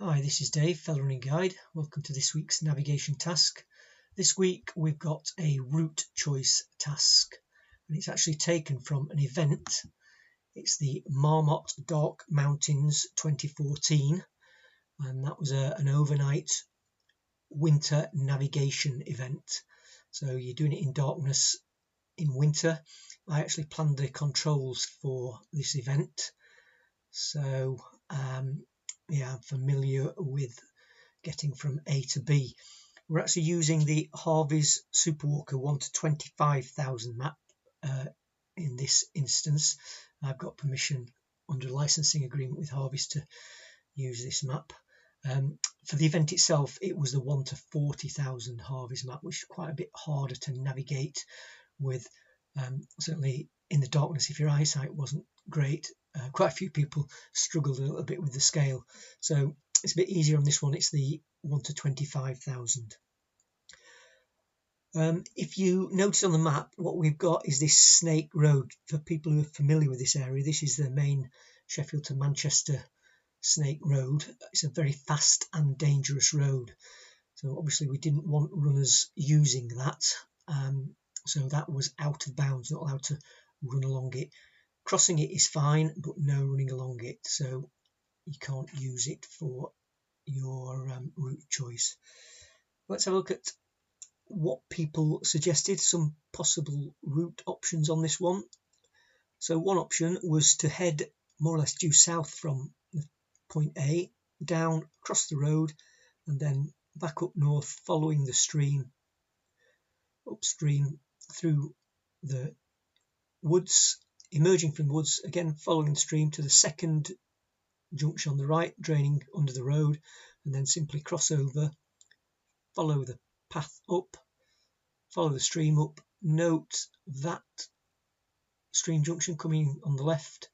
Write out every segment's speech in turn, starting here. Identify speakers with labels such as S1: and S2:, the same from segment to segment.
S1: Hi, this is Dave, Fell Running Guide. Welcome to this week's navigation task. This week we've got a route choice task, and it's actually taken from an event. It's the Marmot Dark Mountains 2014, and that was an overnight winter navigation event. So you're doing it in darkness in winter. I actually planned the controls for this event, so yeah, I'm familiar with getting from A to B. We're actually using the Harvey's Superwalker 1 to 25,000 map in this instance. I've got permission under a licensing agreement with Harvey's to use this map. For the event itself, it was the 1 to 40,000 Harvey's map, which is quite a bit harder to navigate with. Certainly in the darkness, if your eyesight wasn't great, quite a few people struggled a little bit with the scale. So it's a bit easier on this one. It's the 1 to 25,000. If you notice on the map, what we've got is this Snake Road. For people who are familiar with this area, this is the main Sheffield to Manchester Snake Road. It's a very fast and dangerous road. So obviously we didn't want runners using that. So that was out of bounds, not allowed to run along it. Crossing it is fine, but no running along it. So you can't use it for your route choice. Let's have a look at what people suggested, some possible route options on this one. So one option was to head more or less due south from point A, down across the road, and then back up north, following the stream upstream through the woods, emerging from the woods, again following the stream to the second junction on the right, draining under the road, and then simply cross over, follow the path up, follow the stream up, note that stream junction coming on the left,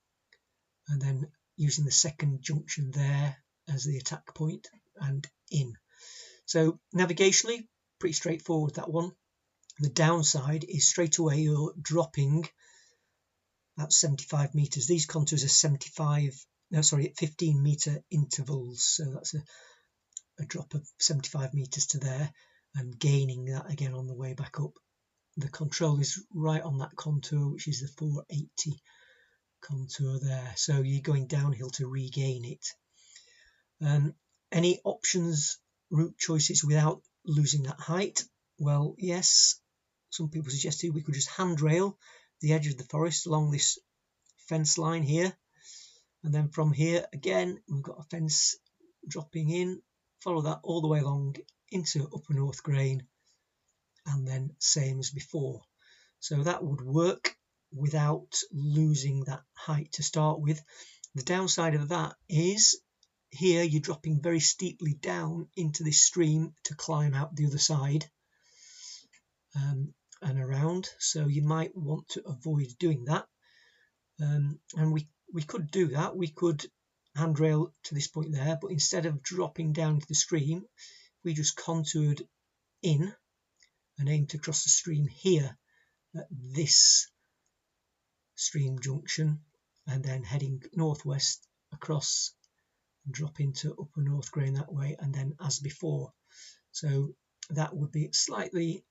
S1: and then using the second junction there as the attack point and in. So navigationally, pretty straightforward, that one. The downside is straight away you're dropping at 75 meters. These contours are 15 meter intervals, so that's a drop of 75 meters to there, and gaining that again on the way back up. The control is right on that contour, which is the 480 contour there, so you're going downhill to regain it. Any options, route choices without losing that height? Well, yes, some people suggested we could just handrail the edge of the forest along this fence line here, and then from here again we've got a fence dropping in, follow that all the way along into Upper North Grain, and then same as before. So that would work without losing that height to start with. The downside of that is here you're dropping very steeply down into this stream to climb out the other side and around, so you might want to avoid doing that. And we could do that. We could handrail to this point there, but instead of dropping down into the stream, we just contoured in and aimed to cross the stream here at this stream junction, and then heading northwest across, drop into Upper North Grain that way, and then as before. So that would be slightly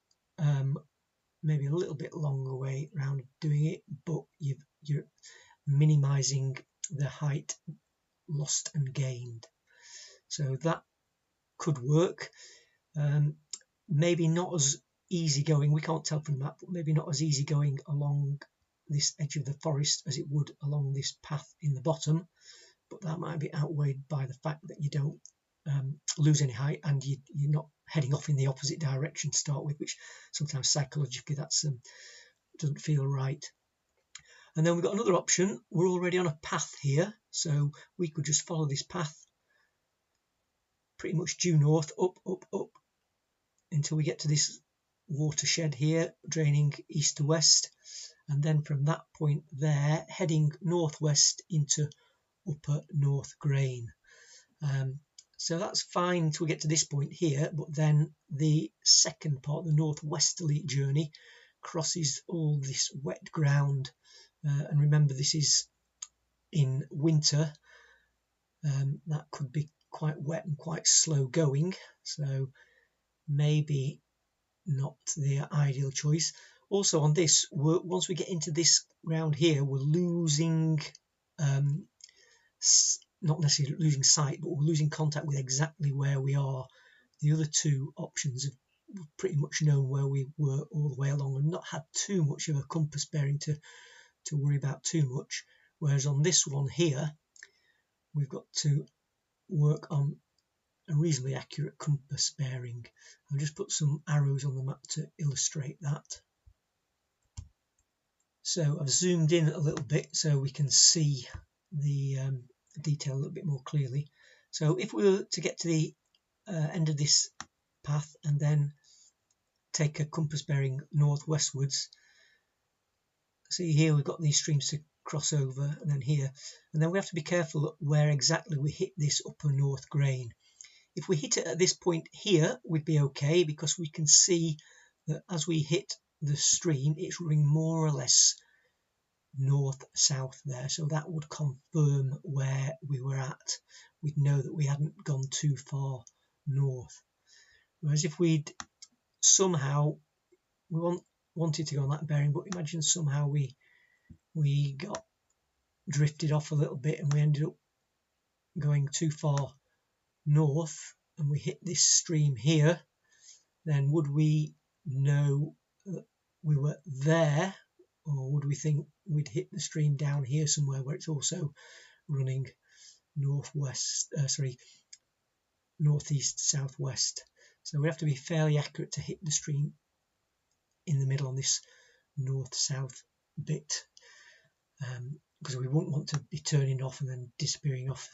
S1: maybe a little bit longer way round doing it, but you're minimizing the height lost and gained. So that could work. Maybe not as easy going, we can't tell from that, but maybe not as easy going along this edge of the forest as it would along this path in the bottom, but that might be outweighed by the fact that you don't lose any height, and you're not heading off in the opposite direction to start with, which sometimes psychologically that's doesn't feel right. And then we've got another option. We're already on a path here, so we could just follow this path pretty much due north, up until we get to this watershed here, draining east to west, and then from that point there heading northwest into Upper North Grain. So that's fine until we get to this point here, but then the second part, the northwesterly journey, crosses all this wet ground, and remember this is in winter. That could be quite wet and quite slow going, so maybe not the ideal choice. Also on this, once we get into this round here, we're losing, not necessarily losing sight, but we're losing contact with exactly where we are. The other two options have pretty much known where we were all the way along and not had too much of a compass bearing to worry about too much. Whereas on this one here, we've got to work on a reasonably accurate compass bearing. I'll just put some arrows on the map to illustrate that. So I've zoomed in a little bit so we can see the detail a little bit more clearly. So if we were to get to the end of this path and then take a compass bearing northwestwards, see here we've got these streams to cross over, and then here, and then we have to be careful where exactly we hit this upper north grain. If we hit it at this point here, we'd be okay, because we can see that as we hit the stream, it's running more or less north-south there, so that would confirm where we were at. We'd know that we hadn't gone too far north. Whereas if we'd somehow, we wanted to go on that bearing, but imagine somehow we got drifted off a little bit and we ended up going too far north and we hit this stream here, then would we know that we were there, or would we think we'd hit the stream down here somewhere where it's also running northeast southwest? So we have to be fairly accurate to hit the stream in the middle on this north-south bit, because we wouldn't want to be turning off and then disappearing off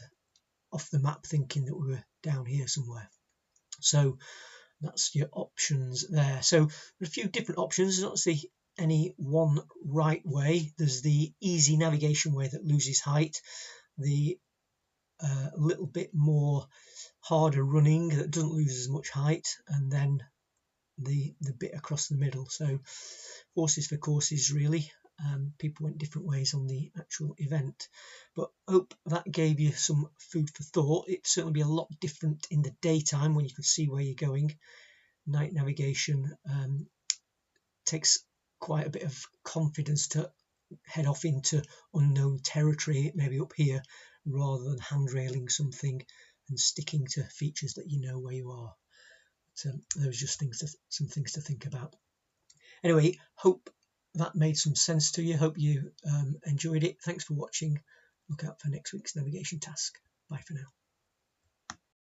S1: the map thinking that we were down here somewhere. So that's your options there. So there are a few different options. There's not see any one right way. There's the easy navigation way that loses height, the little bit more harder running that doesn't lose as much height, and then the bit across the middle. So horses for courses really. People went different ways on the actual event, but hope that gave you some food for thought. It'd certainly be a lot different in the daytime when you could see where you're going. Night navigation takes quite a bit of confidence to head off into unknown territory, maybe up here, rather than handrailing something and sticking to features that you know where you are. So those are just some things to think about. Anyway, hope that made some sense to you. Hope you enjoyed it. Thanks for watching. Look out for next week's navigation task. Bye for now.